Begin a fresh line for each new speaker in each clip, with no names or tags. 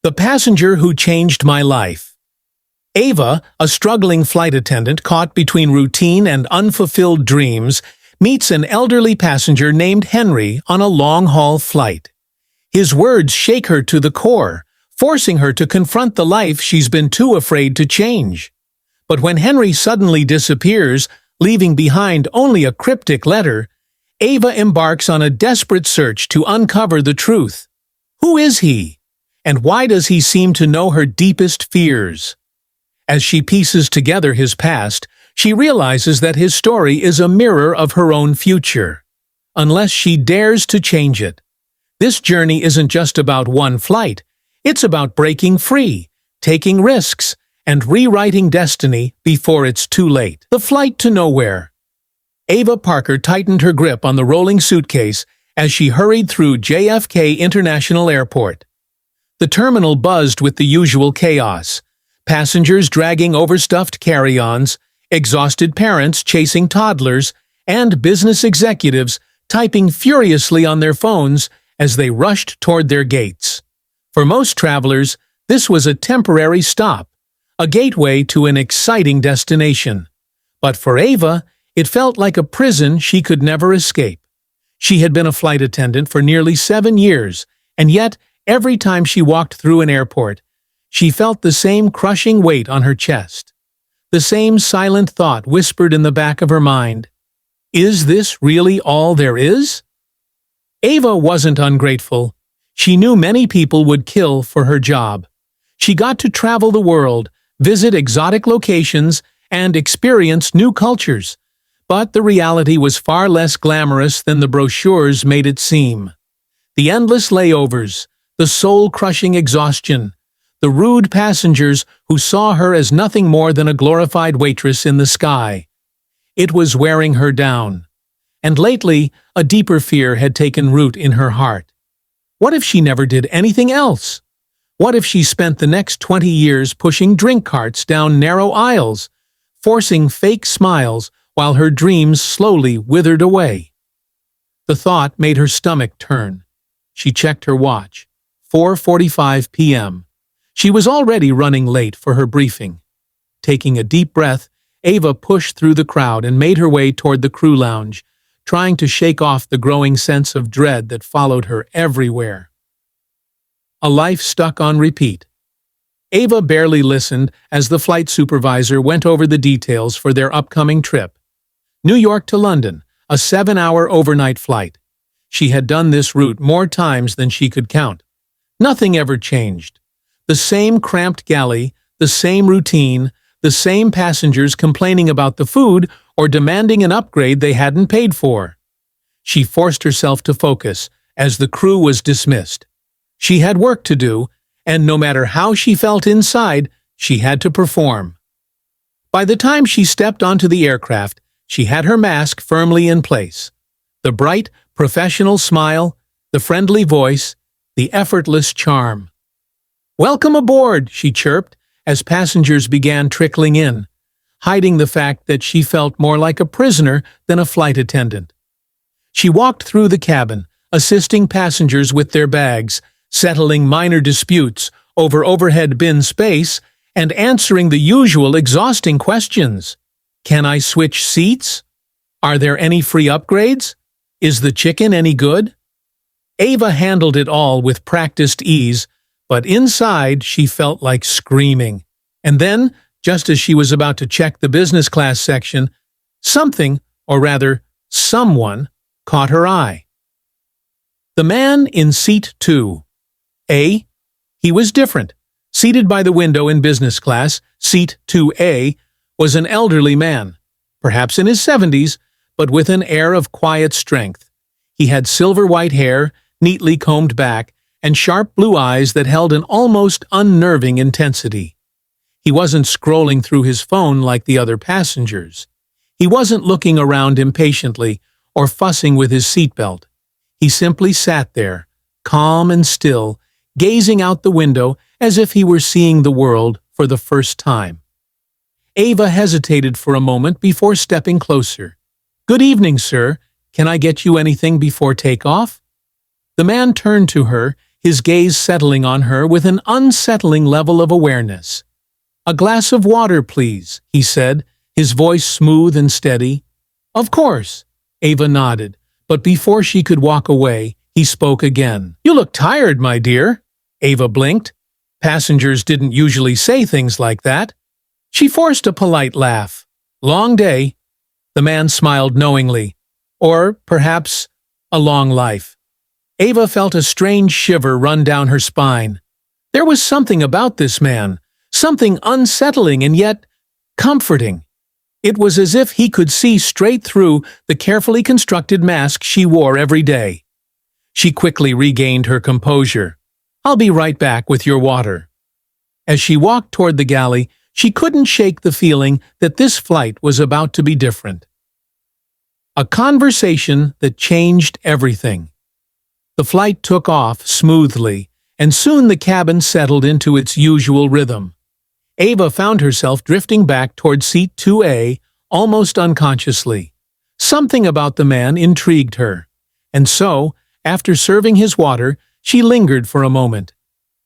The passenger who changed my life. Ava, a struggling flight attendant caught between routine and unfulfilled dreams, meets an elderly passenger named Henry on a long-haul flight. His words shake her to the core, forcing her to confront the life she's been too afraid to change. But when Henry suddenly disappears, leaving behind only a cryptic letter, Ava embarks on a desperate search to uncover the truth. Who is he? And why does he seem to know her deepest fears? As she pieces together his past, she realizes that his story is a mirror of her own future, unless she dares to change it. This journey isn't just about one flight, it's about breaking free, taking risks, and rewriting destiny before it's too late. The flight to nowhere. Ava Parker tightened her grip on the rolling suitcase as she hurried through JFK International Airport. The terminal buzzed with the usual chaos. Passengers dragging overstuffed carry-ons, exhausted parents chasing toddlers, and business executives typing furiously on their phones as they rushed toward their gates. For most travelers, this was a temporary stop, a gateway to an exciting destination. But for Ava, it felt like a prison she could never escape. She had been a flight attendant for nearly 7 years, and yet, every time she walked through an airport, she felt the same crushing weight on her chest. The same silent thought whispered in the back of her mind. Is this really all there is? Ava wasn't ungrateful. She knew many people would kill for her job. She got to travel the world, visit exotic locations, and experience new cultures. But the reality was far less glamorous than the brochures made it seem. The endless layovers, the soul-crushing exhaustion, the rude passengers who saw her as nothing more than a glorified waitress in the sky. It was wearing her down. And lately, a deeper fear had taken root in her heart. What if she never did anything else? What if she spent the next 20 years pushing drink carts down narrow aisles, forcing fake smiles while her dreams slowly withered away? The thought made her stomach turn. She checked her watch. 4:45 p.m. She was already running late for her briefing. Taking a deep breath, Ava pushed through the crowd and made her way toward the crew lounge, trying to shake off the growing sense of dread that followed her everywhere. A life stuck on repeat. Ava barely listened as the flight supervisor went over the details for their upcoming trip. New York to London, a 7-hour overnight flight. She had done this route more times than she could count. Nothing ever changed. The same cramped galley, the same routine, the same passengers complaining about the food or demanding an upgrade they hadn't paid for. She forced herself to focus as the crew was dismissed. She had work to do, and no matter how she felt inside, she had to perform. By the time she stepped onto the aircraft, she had her mask firmly in place. The bright, professional smile, the friendly voice, the effortless charm. "Welcome aboard," she chirped as passengers began trickling in, hiding the fact that she felt more like a prisoner than a flight attendant. She walked through the cabin, assisting passengers with their bags, settling minor disputes over overhead bin space, and answering the usual exhausting questions. Can I switch seats? Are there any free upgrades? Is the chicken any good? Ava handled it all with practiced ease, but inside she felt like screaming. And then, just as she was about to check the business class section, something, or rather, someone, caught her eye. The man in seat 2. He was different. Seated by the window in business class, seat 2A, was an elderly man, perhaps in his 70s, but with an air of quiet strength. He had silver white hair, neatly combed back, and sharp blue eyes that held an almost unnerving intensity. He wasn't scrolling through his phone like the other passengers. He wasn't looking around impatiently or fussing with his seatbelt. He simply sat there, calm and still, gazing out the window as if he were seeing the world for the first time. Ava hesitated for a moment before stepping closer. "Good evening, sir. Can I get you anything before takeoff?" The man turned to her, his gaze settling on her with an unsettling level of awareness. "A glass of water, please," he said, his voice smooth and steady. "Of course," Ava nodded, but before she could walk away, he spoke again. "You look tired, my dear." Ava blinked. Passengers didn't usually say things like that. She forced a polite laugh. "Long day." The man smiled knowingly. "Or, perhaps, a long life." Ava felt a strange shiver run down her spine. There was something about this man, something unsettling and yet comforting. It was as if he could see straight through the carefully constructed mask she wore every day. She quickly regained her composure. "I'll be right back with your water." As she walked toward the galley, she couldn't shake the feeling that this flight was about to be different. A conversation that changed everything. The flight took off smoothly, and soon the cabin settled into its usual rhythm. Ava found herself drifting back toward seat 2A almost unconsciously. Something about the man intrigued her, and so, after serving his water, she lingered for a moment.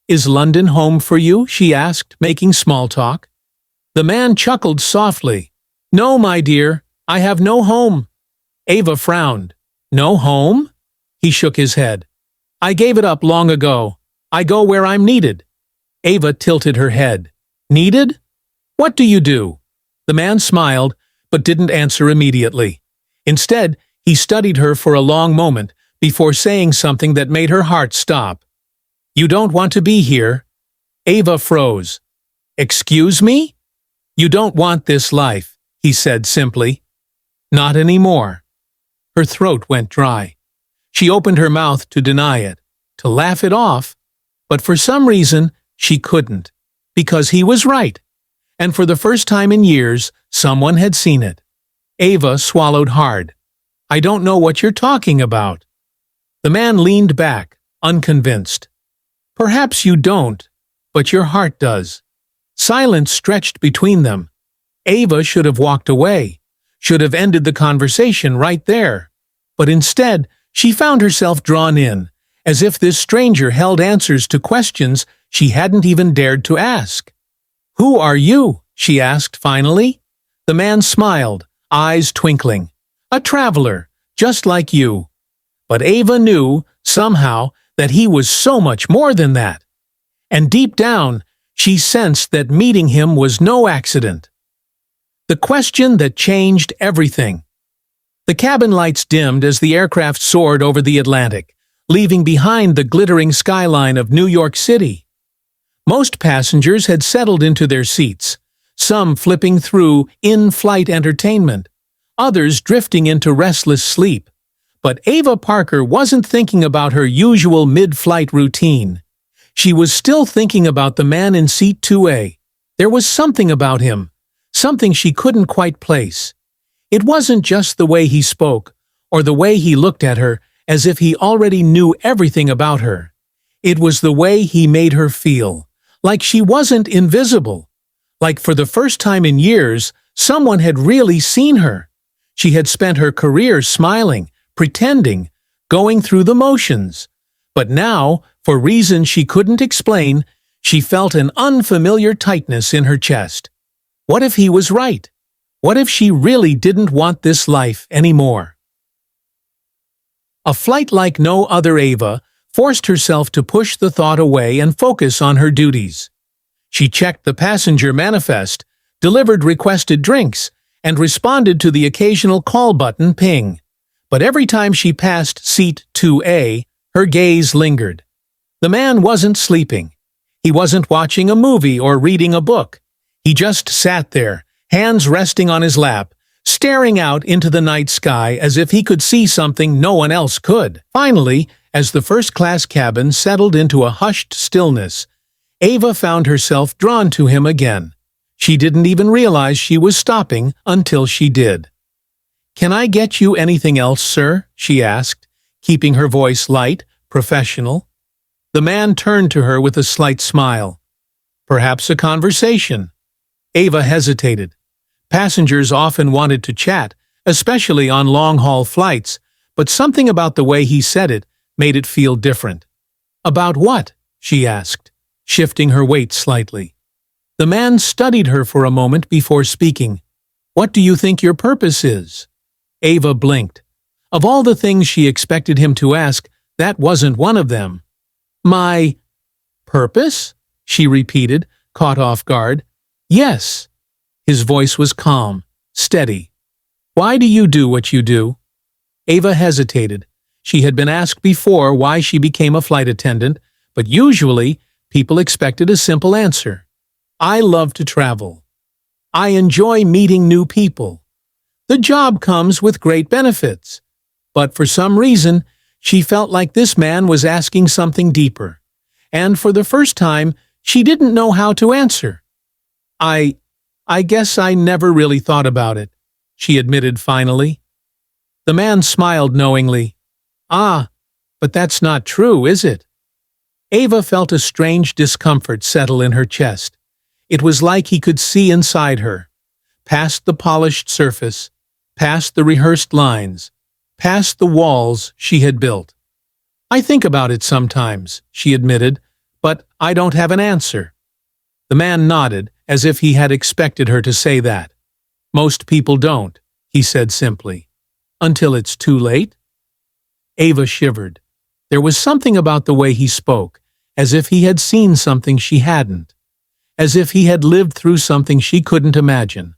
"Is London home for you?" she asked, making small talk. The man chuckled softly. "No, my dear, I have no home." Ava frowned. "No home?" He shook his head. "I gave it up long ago. I go where I'm needed." Ava tilted her head. "Needed? What do you do?" The man smiled, but didn't answer immediately. Instead, he studied her for a long moment before saying something that made her heart stop. "You don't want to be here." Ava froze. "Excuse me?" "You don't want this life," he said simply. "Not anymore." Her throat went dry. She opened her mouth to deny it, to laugh it off, but for some reason she couldn't, because he was right, and for the first time in years someone had seen it. Ava swallowed hard. "I don't know what you're talking about." The man leaned back, unconvinced. "Perhaps you don't, but your heart does." Silence stretched between them. Ava should have walked away, should have ended the conversation right there. But instead, she found herself drawn in, as if this stranger held answers to questions she hadn't even dared to ask. "Who are you?" she asked finally. The man smiled, eyes twinkling. "A traveler, just like you." But Ava knew, somehow, that he was so much more than that. And deep down, she sensed that meeting him was no accident. The question that changed everything. The cabin lights dimmed as the aircraft soared over the Atlantic, leaving behind the glittering skyline of New York City. Most passengers had settled into their seats, some flipping through in-flight entertainment, others drifting into restless sleep. But Ava Parker wasn't thinking about her usual mid-flight routine. She was still thinking about the man in seat 2A. There was something about him, something she couldn't quite place. It wasn't just the way he spoke, or the way he looked at her as if he already knew everything about her. It was the way he made her feel, like she wasn't invisible. Like for the first time in years, someone had really seen her. She had spent her career smiling, pretending, going through the motions. But now, for reasons she couldn't explain, she felt an unfamiliar tightness in her chest. What if he was right? What if she really didn't want this life anymore? A flight like no other, Ava forced herself to push the thought away and focus on her duties. She checked the passenger manifest, delivered requested drinks, and responded to the occasional call button ping. But every time she passed seat 2A, her gaze lingered. The man wasn't sleeping. He wasn't watching a movie or reading a book. He just sat there, hands resting on his lap, staring out into the night sky as if he could see something no one else could. Finally, as the first-class cabin settled into a hushed stillness, Ava found herself drawn to him again. She didn't even realize she was stopping until she did. "Can I get you anything else, sir?" she asked, keeping her voice light, professional. The man turned to her with a slight smile. "Perhaps a conversation." Ava hesitated. Passengers often wanted to chat, especially on long-haul flights, but something about the way he said it made it feel different. About what? She asked, shifting her weight slightly. The man studied her for a moment before speaking. What do you think your purpose is? Ava blinked. Of all the things she expected him to ask, that wasn't one of them. My purpose? She repeated, caught off guard. Yes. His voice was calm, steady. Why do you do what you do? Ava hesitated. She had been asked before why she became a flight attendant, but usually people expected a simple answer. I love to travel. I enjoy meeting new people. The job comes with great benefits. But for some reason, she felt like this man was asking something deeper. And for the first time, she didn't know how to answer. I guess I never really thought about it, she admitted finally. The man smiled knowingly. Ah, but that's not true, is it? Ava felt a strange discomfort settle in her chest. It was like he could see inside her, past the polished surface, past the rehearsed lines, past the walls she had built. I think about it sometimes, she admitted, but I don't have an answer. The man nodded, as if he had expected her to say that. Most people don't, he said simply. Until it's too late? Ava shivered. There was something about the way he spoke, as if he had seen something she hadn't, as if he had lived through something she couldn't imagine.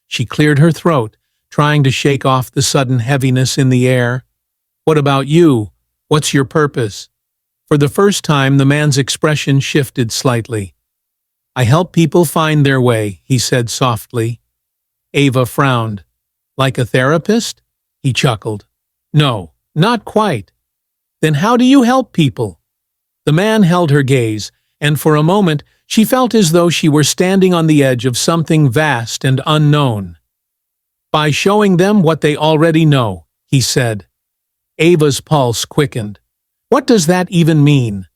She cleared her throat, trying to shake off the sudden heaviness in the air. What about you? What's your purpose? For the first time, the man's expression shifted slightly. I help people find their way, he said softly. Ava frowned. Like a therapist? He chuckled. No, not quite. Then how do you help people? The man held her gaze, and for a moment she felt as though she were standing on the edge of something vast and unknown. By showing them what they already know, he said. Ava's pulse quickened. What does that even mean?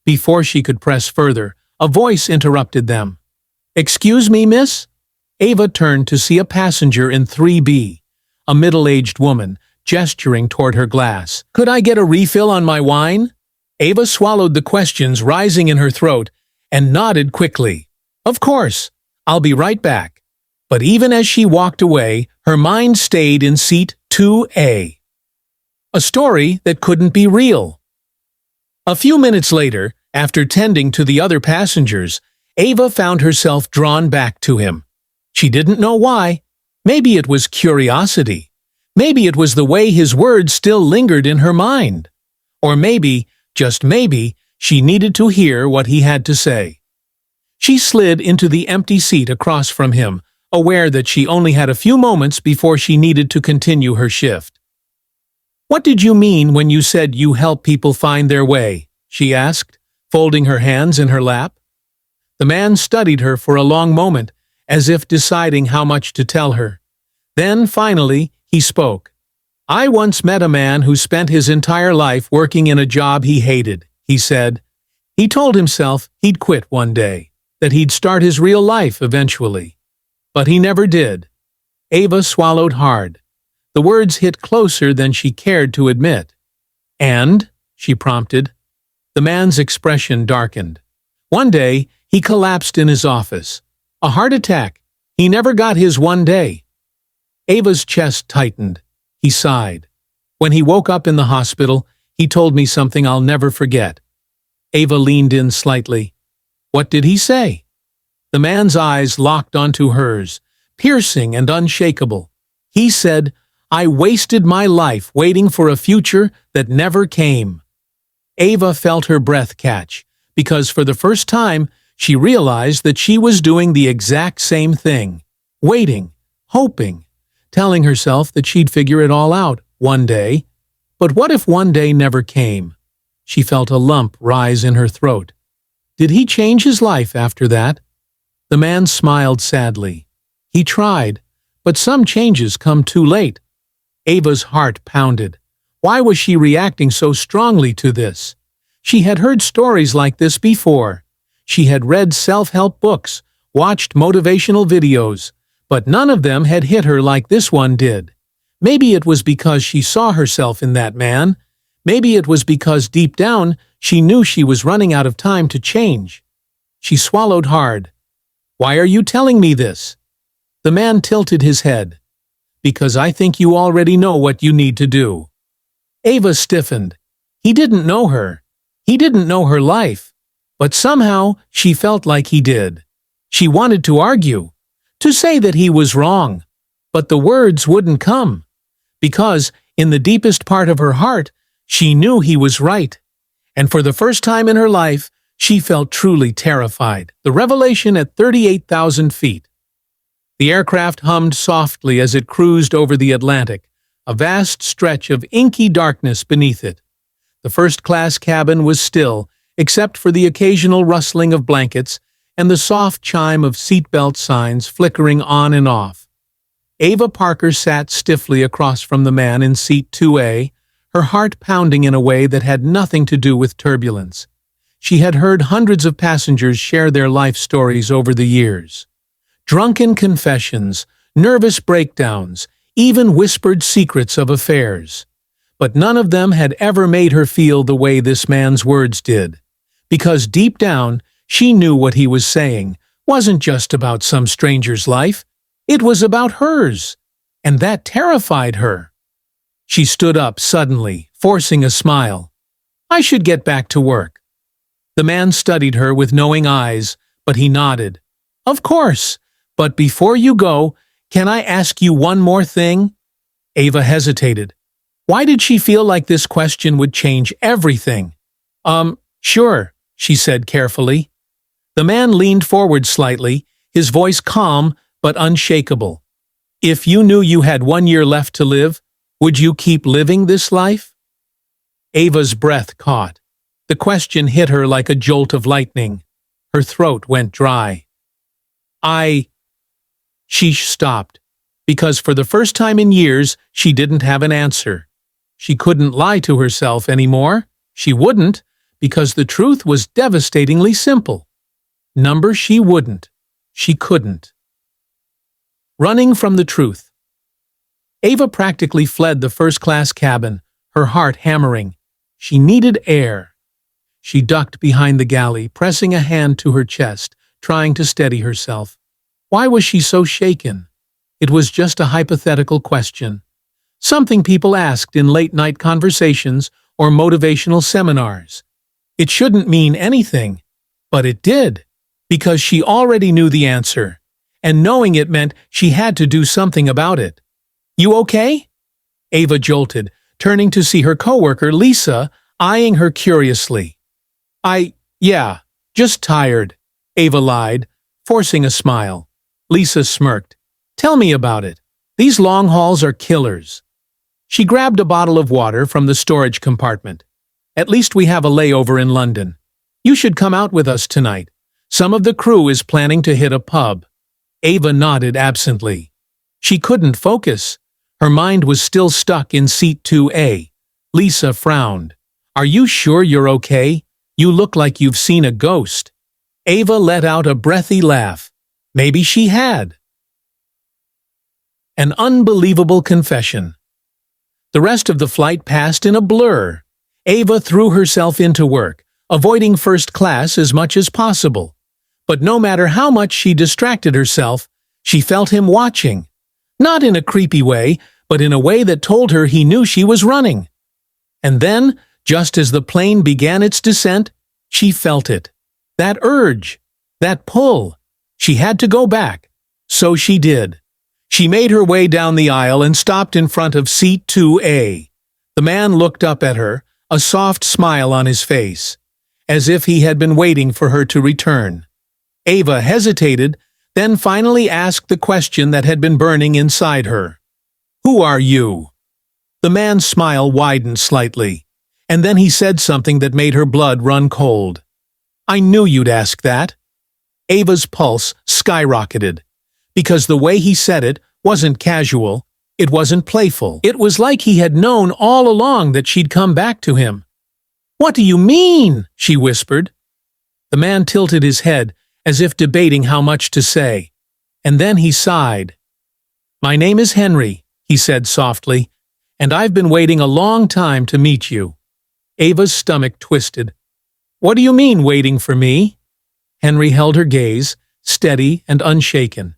Before she could press further, a voice interrupted them. Excuse me, miss? Ava turned to see a passenger in 3B, a middle-aged woman, gesturing toward her glass. Could I get a refill on my wine? Ava swallowed the questions rising in her throat and nodded quickly. Of course, I'll be right back. But even as she walked away, her mind stayed in seat 2A. A story that couldn't be real. A few minutes later, after tending to the other passengers, Ava found herself drawn back to him. She didn't know why. Maybe it was curiosity. Maybe it was the way his words still lingered in her mind. Or maybe, just maybe, she needed to hear what he had to say. She slid into the empty seat across from him, aware that she only had a few moments before she needed to continue her shift. What did you mean when you said you help people find their way? She asked, folding her hands in her lap. The man studied her for a long moment, as if deciding how much to tell her. Then, finally, he spoke. I once met a man who spent his entire life working in a job he hated, he said. He told himself he'd quit one day, that he'd start his real life eventually. But he never did. Ava swallowed hard. The words hit closer than she cared to admit. And? She prompted. The man's expression darkened. One day, he collapsed in his office. A heart attack. He never got his one day. Ava's chest tightened. He sighed. When he woke up in the hospital, he told me something I'll never forget. Ava leaned in slightly. What did he say? The man's eyes locked onto hers, piercing and unshakable. He said, I wasted my life waiting for a future that never came. Ava felt her breath catch, because for the first time, she realized that she was doing the exact same thing. Waiting, hoping, telling herself that she'd figure it all out one day. But what if one day never came? She felt a lump rise in her throat. Did he change his life after that? The man smiled sadly. He tried, but some changes come too late. Ava's heart pounded. Why was she reacting so strongly to this? She had heard stories like this before. She had read self-help books, watched motivational videos, but none of them had hit her like this one did. Maybe it was because she saw herself in that man. Maybe it was because deep down She knew she was running out of time to change. She swallowed hard. "Why are you telling me this?" The man tilted his head. "Because I think you already know what you need to do." Ava stiffened. He didn't know her. He didn't know her life. But somehow she felt like he did. She wanted to argue, to say that he was wrong. But the words wouldn't come. Because, in the deepest part of her heart, she knew he was right. And for the first time in her life, she felt truly terrified. The revelation at 38,000 feet. The aircraft hummed softly as it cruised over the Atlantic, a vast stretch of inky darkness beneath it. The first-class cabin was still, except for the occasional rustling of blankets and the soft chime of seatbelt signs flickering on and off. Ava Parker sat stiffly across from the man in seat 2A, her heart pounding in a way that had nothing to do with turbulence. She had heard hundreds of passengers share their life stories over the years. Drunken confessions, nervous breakdowns, even whispered secrets of affairs. But none of them had ever made her feel the way this man's words did. Because deep down, she knew what he was saying wasn't just about some stranger's life. It was about hers. And that terrified her. She stood up suddenly, forcing a smile. "I should get back to work." The man studied her with knowing eyes, but he nodded. "Of course. But before you go, can I ask you one more thing?" Ava hesitated. Why did she feel like this question would change everything? Sure, she said carefully. The man leaned forward slightly, his voice calm but unshakable. "If you knew you had 1 year left to live, would you keep living this life?" Ava's breath caught. The question hit her like a jolt of lightning. Her throat went dry. She stopped, because for the first time in years, she didn't have an answer. She couldn't lie to herself anymore. She wouldn't, because the truth was devastatingly simple. She wouldn't. She couldn't. Running from the truth. Ava practically fled the first-class cabin, her heart hammering. She needed air. She ducked behind the galley, pressing a hand to her chest, trying to steady herself. Why was she so shaken? It was just a hypothetical question. Something people asked in late-night conversations or motivational seminars. It shouldn't mean anything, but it did, because she already knew the answer, and knowing it meant she had to do something about it. "You okay?" Ava jolted, turning to see her coworker, Lisa, eyeing her curiously. Yeah, just tired," Ava lied, forcing a smile. Lisa smirked. "Tell me about it. These long hauls are killers." She grabbed a bottle of water from the storage compartment. "At least we have a layover in London. You should come out with us tonight. Some of the crew is planning to hit a pub." Ava nodded absently. She couldn't focus. Her mind was still stuck in seat 2A. Lisa frowned. "Are you sure you're okay? You look like you've seen a ghost." Ava let out a breathy laugh. Maybe she had. An unbelievable confession. The rest of the flight passed in a blur. Ava threw herself into work, avoiding first class as much as possible. But no matter how much she distracted herself, she felt him watching. Not in a creepy way, but in a way that told her he knew she was running. And then, just as the plane began its descent, she felt it. That urge, that pull. She had to go back. So she did. She made her way down the aisle and stopped in front of seat 2A. The man looked up at her, a soft smile on his face, as if he had been waiting for her to return. Ava hesitated, then finally asked the question that had been burning inside her. "Who are you?" The man's smile widened slightly, and then he said something that made her blood run cold. "I knew you'd ask that." Ava's pulse skyrocketed, because the way he said it wasn't casual, it wasn't playful. It was like he had known all along that she'd come back to him. "What do you mean?" she whispered. The man tilted his head, as if debating how much to say, and then he sighed. "My name is Henry," he said softly, "and I've been waiting a long time to meet you." Ava's stomach twisted. What do you mean, waiting for me? Henry held her gaze, steady and unshaken.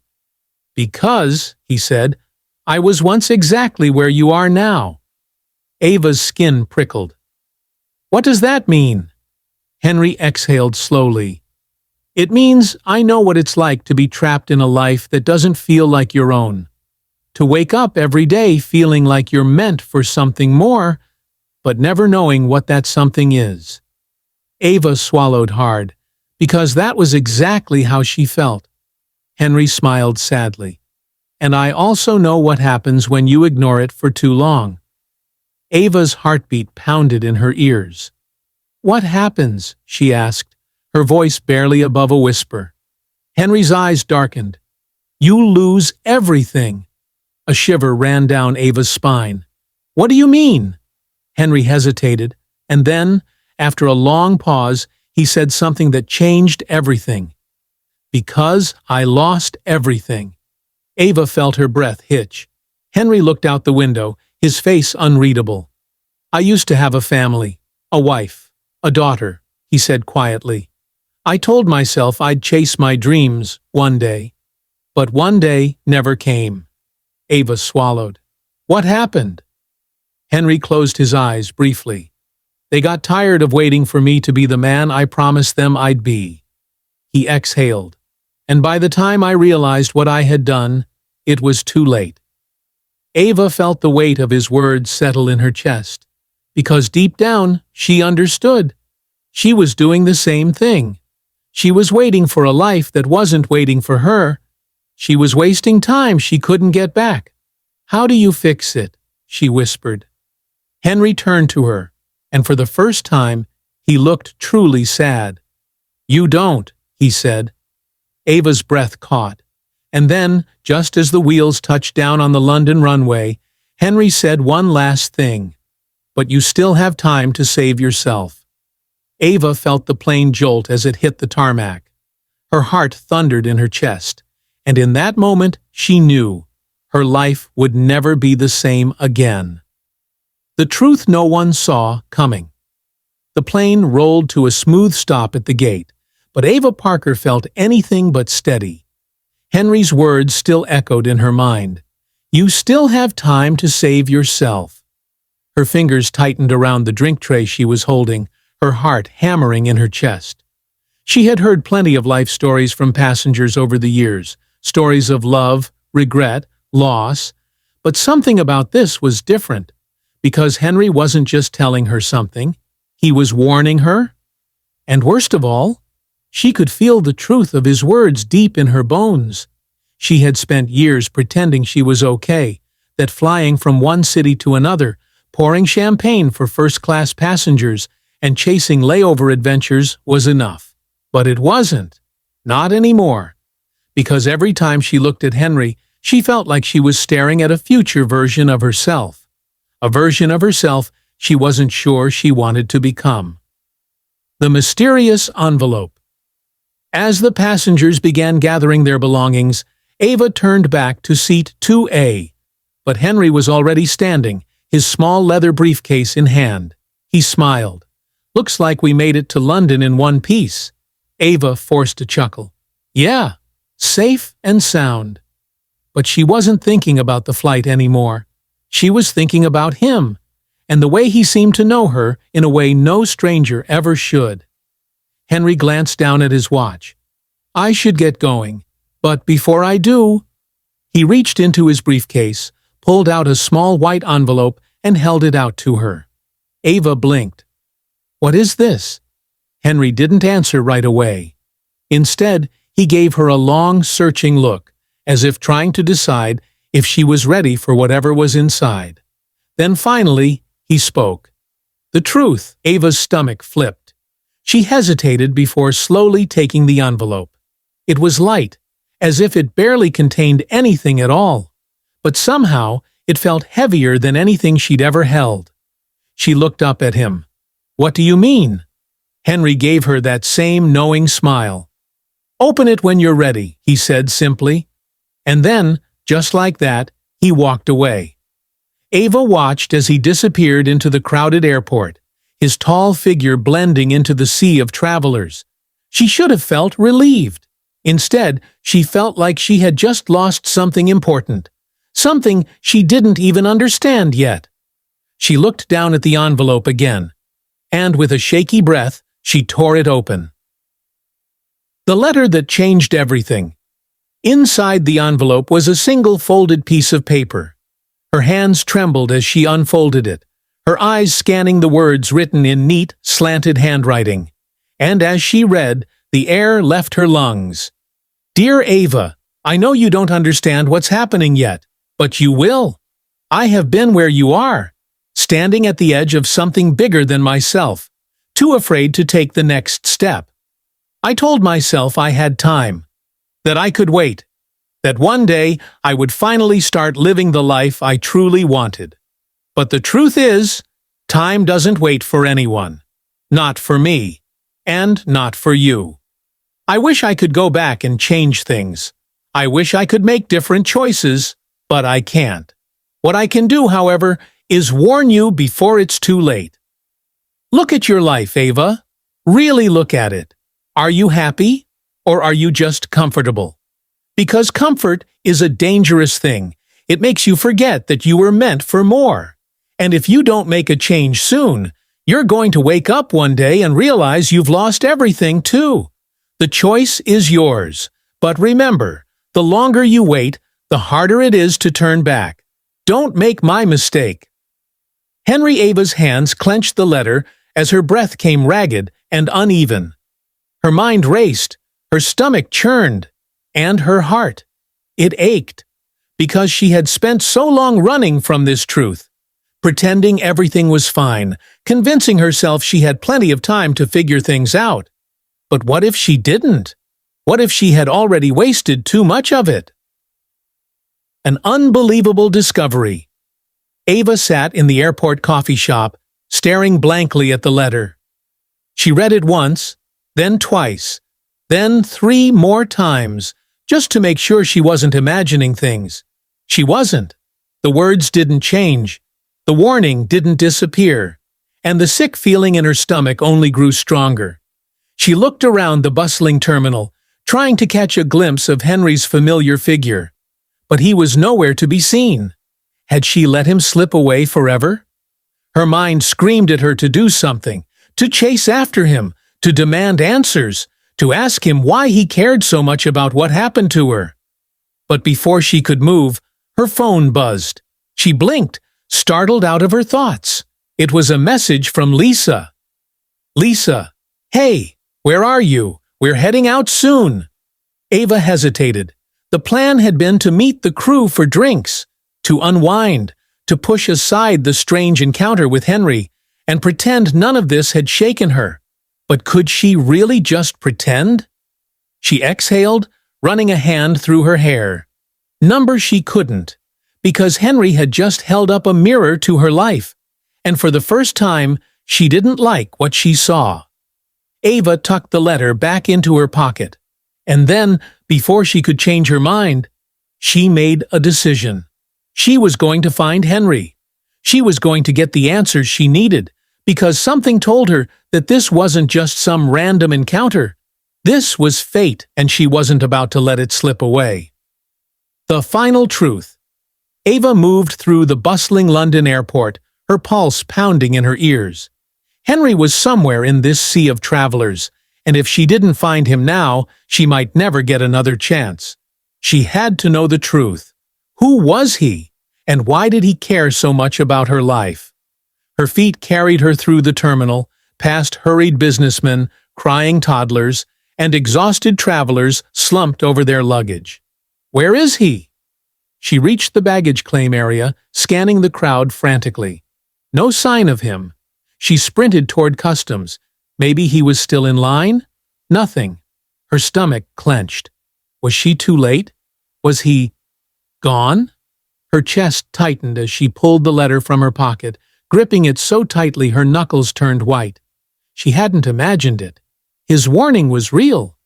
Because, he said, I was once exactly where you are now. Ava's skin prickled. What does that mean? Henry exhaled slowly. It means I know what it's like to be trapped in a life that doesn't feel like your own. To wake up every day feeling like you're meant for something more, but never knowing what that something is. Ava swallowed hard, because that was exactly how she felt. Henry smiled sadly. And I also know what happens when you ignore it for too long. Ava's heartbeat pounded in her ears. What happens? She asked, her voice barely above a whisper. Henry's eyes darkened. You lose everything. A shiver ran down Ava's spine. What do you mean? Henry hesitated, and then, after a long pause, he said something that changed everything. Because I lost everything. Ava felt her breath hitch. Henry looked out the window, his face unreadable. I used to have a family, a wife, a daughter, he said quietly. I told myself I'd chase my dreams one day. But one day never came. Ava swallowed. What happened? Henry closed his eyes briefly. They got tired of waiting for me to be the man I promised them I'd be. He exhaled. And by the time I realized what I had done, it was too late. Ava felt the weight of his words settle in her chest, because deep down she understood. She was doing the same thing. She was waiting for a life that wasn't waiting for her. She was wasting time she couldn't get back. How do you fix it? She whispered. Henry turned to her, and for the first time, he looked truly sad. You don't, he said. Ava's breath caught, and then, just as the wheels touched down on the London runway, Henry said one last thing. But you still have time to save yourself. Ava felt the plane jolt as it hit the tarmac. Her heart thundered in her chest, and in that moment she knew her life would never be the same again. The truth no one saw coming. The plane rolled to a smooth stop at the gate, but Ava Parker felt anything but steady. Henry's words still echoed in her mind. You still have time to save yourself. Her fingers tightened around the drink tray she was holding, her heart hammering in her chest. She had heard plenty of life stories from passengers over the years, stories of love, regret, loss, but something about this was different, because Henry wasn't just telling her something, he was warning her. And worst of all, she could feel the truth of his words deep in her bones. She had spent years pretending she was okay, that flying from one city to another, pouring champagne for first-class passengers, and chasing layover adventures was enough. But it wasn't. Not anymore. Because every time she looked at Henry, she felt like she was staring at a future version of herself. A version of herself she wasn't sure she wanted to become. The mysterious envelope. As the passengers began gathering their belongings, Ava turned back to seat 2A. But Henry was already standing, his small leather briefcase in hand. He smiled. Looks like we made it to London in one piece. Ava forced a chuckle. Yeah, safe and sound. But she wasn't thinking about the flight anymore. She was thinking about him, and the way he seemed to know her in a way no stranger ever should. Henry glanced down at his watch. I should get going, but before I do... He reached into his briefcase, pulled out a small white envelope, and held it out to her. Ava blinked. What is this? Henry didn't answer right away. Instead, he gave her a long, searching look, as if trying to decide if she was ready for whatever was inside. Then finally, he spoke. The truth. Ava's stomach flipped. She hesitated before slowly taking the envelope. It was light, as if it barely contained anything at all. But somehow, it felt heavier than anything she'd ever held. She looked up at him. What do you mean? Henry gave her that same knowing smile. Open it when you're ready, he said simply. And then, just like that, he walked away. Ava watched as he disappeared into the crowded airport, his tall figure blending into the sea of travelers. She should have felt relieved. Instead, she felt like she had just lost something important, something she didn't even understand yet. She looked down at the envelope again, and with a shaky breath, she tore it open. The letter that changed everything. Inside the envelope was a single folded piece of paper. Her hands trembled as she unfolded it, her eyes scanning the words written in neat, slanted handwriting. And as she read, the air left her lungs. Dear Ava, I know you don't understand what's happening yet, but you will. I have been where you are, standing at the edge of something bigger than myself, too afraid to take the next step. I told myself I had time, that I could wait, that one day I would finally start living the life I truly wanted. But the truth is, time doesn't wait for anyone. Not for me, and not for you. I wish I could go back and change things. I wish I could make different choices, but I can't. What I can do, however, is warn you before it's too late. Look at your life, Ava. Really look at it. Are you happy, or are you just comfortable? Because comfort is a dangerous thing. It makes you forget that you were meant for more. And if you don't make a change soon, you're going to wake up one day and realize you've lost everything too. The choice is yours. But remember, the longer you wait, the harder it is to turn back. Don't make my mistake. Henry Ava's hands clenched the letter as her breath came ragged and uneven. Her mind raced, her stomach churned, and her heart. It ached, because she had spent so long running from this truth, pretending everything was fine, convincing herself she had plenty of time to figure things out. But what if she didn't? What if she had already wasted too much of it? An unbelievable discovery. Ava sat in the airport coffee shop, staring blankly at the letter. She read it once, then twice, then 3 more times, just to make sure she wasn't imagining things. She wasn't. The words didn't change. The warning didn't disappear. And the sick feeling in her stomach only grew stronger. She looked around the bustling terminal, trying to catch a glimpse of Henry's familiar figure. But he was nowhere to be seen. Had she let him slip away forever? Her mind screamed at her to do something, to chase after him, to demand answers, to ask him why he cared so much about what happened to her. But before she could move, her phone buzzed. She blinked, startled out of her thoughts. It was a message from Lisa. Lisa, hey, where are you? We're heading out soon. Ava hesitated. The plan had been to meet the crew for drinks, to unwind, to push aside the strange encounter with Henry, and pretend none of this had shaken her. But could she really just pretend? She exhaled, running a hand through her hair. Number she couldn't, because Henry had just held up a mirror to her life, and for the first time, she didn't like what she saw. Ava tucked the letter back into her pocket, and then, before she could change her mind, she made a decision. She was going to find Henry. She was going to get the answers she needed, because something told her that this wasn't just some random encounter. This was fate, and she wasn't about to let it slip away. The final truth. Ava moved through the bustling London airport, her pulse pounding in her ears. Henry was somewhere in this sea of travelers, and if she didn't find him now, she might never get another chance. She had to know the truth. Who was he, and why did he care so much about her life? Her feet carried her through the terminal, past hurried businessmen, crying toddlers, and exhausted travelers slumped over their luggage. Where is he? She reached the baggage claim area, scanning the crowd frantically. No sign of him. She sprinted toward customs. Maybe he was still in line? Nothing. Her stomach clenched. Was she too late? Was he gone? Her chest tightened as she pulled the letter from her pocket, gripping it so tightly her knuckles turned white. She hadn't imagined it. His warning was real,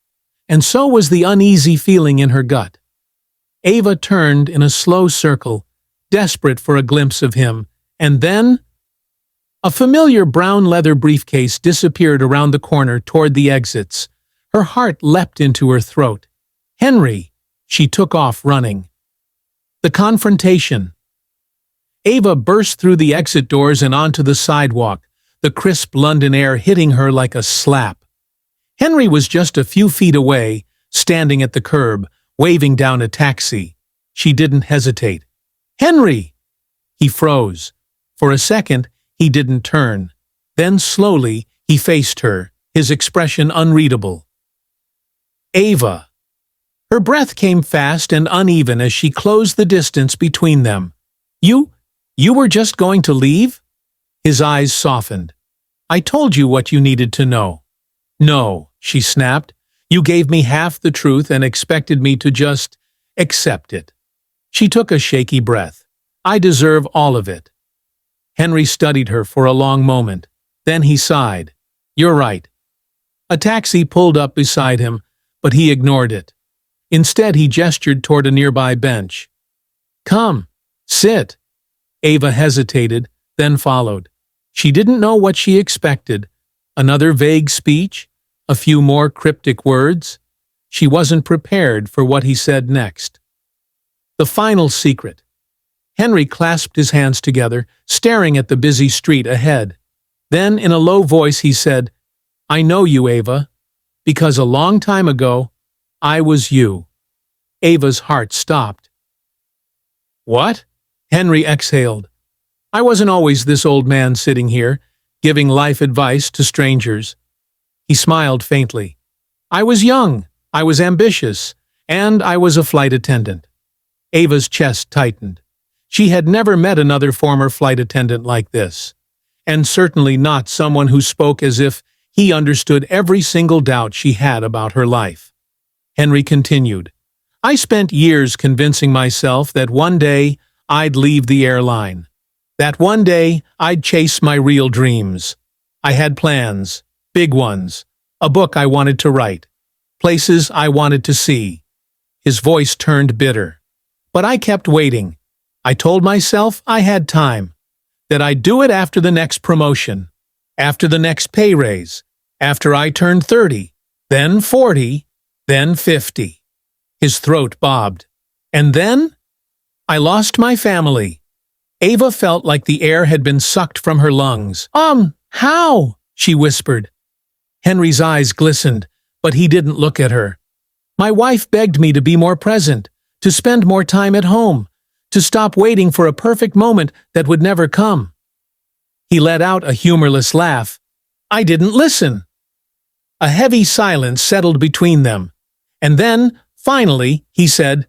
and so was the uneasy feeling in her gut. Ava turned in a slow circle, desperate for a glimpse of him, and then A familiar brown leather briefcase disappeared around the corner toward the exits. Her heart leapt into her throat. Henry! She took off running. The confrontation. Ava burst through the exit doors and onto the sidewalk, the crisp London air hitting her like a slap. Henry was just a few feet away, standing at the curb, waving down a taxi. She didn't hesitate. Henry! He froze. For a second, he didn't turn. Then slowly, he faced her, his expression unreadable. Ava! Her breath came fast and uneven as she closed the distance between them. You were just going to leave? His eyes softened. I told you what you needed to know. No, she snapped. You gave me half the truth and expected me to just accept it. She took a shaky breath. I deserve all of it. Henry studied her for a long moment. Then he sighed. You're right. A taxi pulled up beside him, but he ignored it. Instead, he gestured toward a nearby bench. Come, sit. Ava hesitated, then followed. She didn't know what she expected. Another vague speech? A few more cryptic words? She wasn't prepared for what he said next. The final secret. Henry clasped his hands together, staring at the busy street ahead. Then, in a low voice, he said, I know you, Ava, because a long time ago, I was you. Ava's heart stopped. What? Henry exhaled. I wasn't always this old man sitting here, giving life advice to strangers. He smiled faintly. I was young, I was ambitious, and I was a flight attendant. Ava's chest tightened. She had never met another former flight attendant like this, and certainly not someone who spoke as if he understood every single doubt she had about her life. Henry continued, I spent years convincing myself that one day I'd leave the airline. That one day I'd chase my real dreams. I had plans, big ones, a book I wanted to write, places I wanted to see. His voice turned bitter. But I kept waiting. I told myself I had time, that I'd do it after the next promotion, after the next pay raise, after I turned 30, then 40, then 50. His throat bobbed. And then? I lost my family. Ava felt like the air had been sucked from her lungs. How? She whispered. Henry's eyes glistened, but he didn't look at her. My wife begged me to be more present, to spend more time at home, to stop waiting for a perfect moment that would never come. He let out a humorless laugh. I didn't listen. A heavy silence settled between them. And then, finally, he said,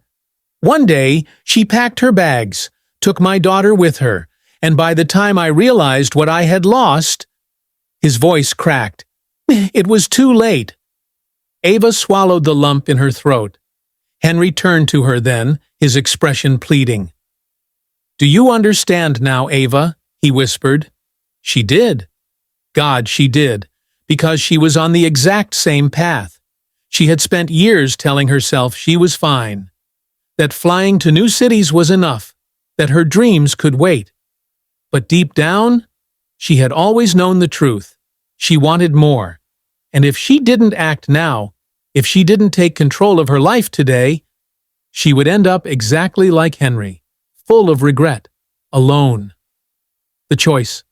One day, she packed her bags, took my daughter with her, and by the time I realized what I had lost, his voice cracked. It was too late. Ava swallowed the lump in her throat. Henry turned to her then, his expression pleading. Do you understand now, Ava? He whispered. She did. God, she did, because she was on the exact same path. She had spent years telling herself she was fine, that flying to new cities was enough, that her dreams could wait. But deep down, she had always known the truth. She wanted more. And if she didn't act now, if she didn't take control of her life today, she would end up exactly like Henry, full of regret, alone. The choice.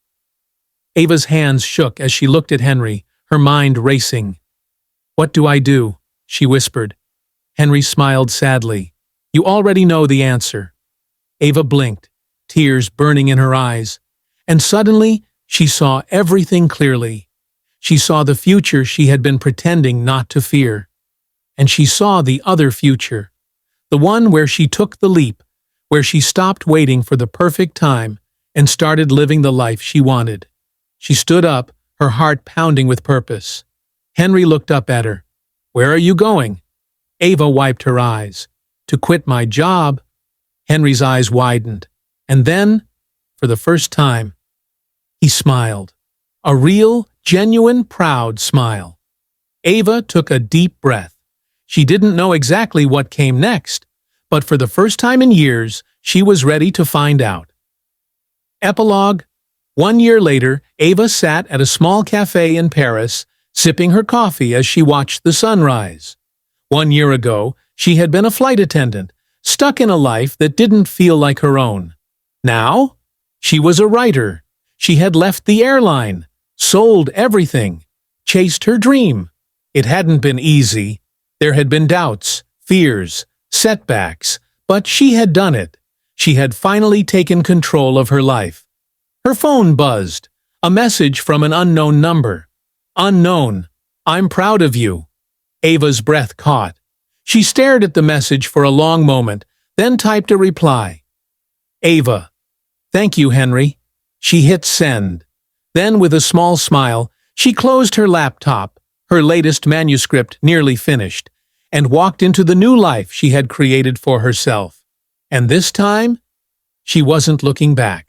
Ava's hands shook as she looked at Henry, her mind racing. What do I do? She whispered. Henry smiled sadly. You already know the answer. Ava blinked, tears burning in her eyes, and suddenly she saw everything clearly. She saw the future she had been pretending not to fear. And she saw the other future, the one where she took the leap, where she stopped waiting for the perfect time and started living the life she wanted. She stood up, her heart pounding with purpose. Henry looked up at her. Where are you going? Ava wiped her eyes. To quit my job. Henry's eyes widened. And then, for the first time, he smiled. A real, genuine, proud smile. Ava took a deep breath. She didn't know exactly what came next, but for the first time in years, she was ready to find out. Epilogue. 1 year later, Ava sat at a small cafe in Paris, sipping her coffee as she watched the sunrise. 1 year ago, she had been a flight attendant, stuck in a life that didn't feel like her own. Now, she was a writer. She had left the airline, sold everything, chased her dream. It hadn't been easy. There had been doubts, fears, setbacks, but she had done it. She had finally taken control of her life. Her phone buzzed. A message from an unknown number. Unknown, I'm proud of you. Ava's breath caught. She stared at the message for a long moment, then typed a reply. Ava. Thank you, Henry. She hit send. Then, with a small smile, she closed her laptop, her latest manuscript nearly finished, and walked into the new life she had created for herself. And this time, she wasn't looking back.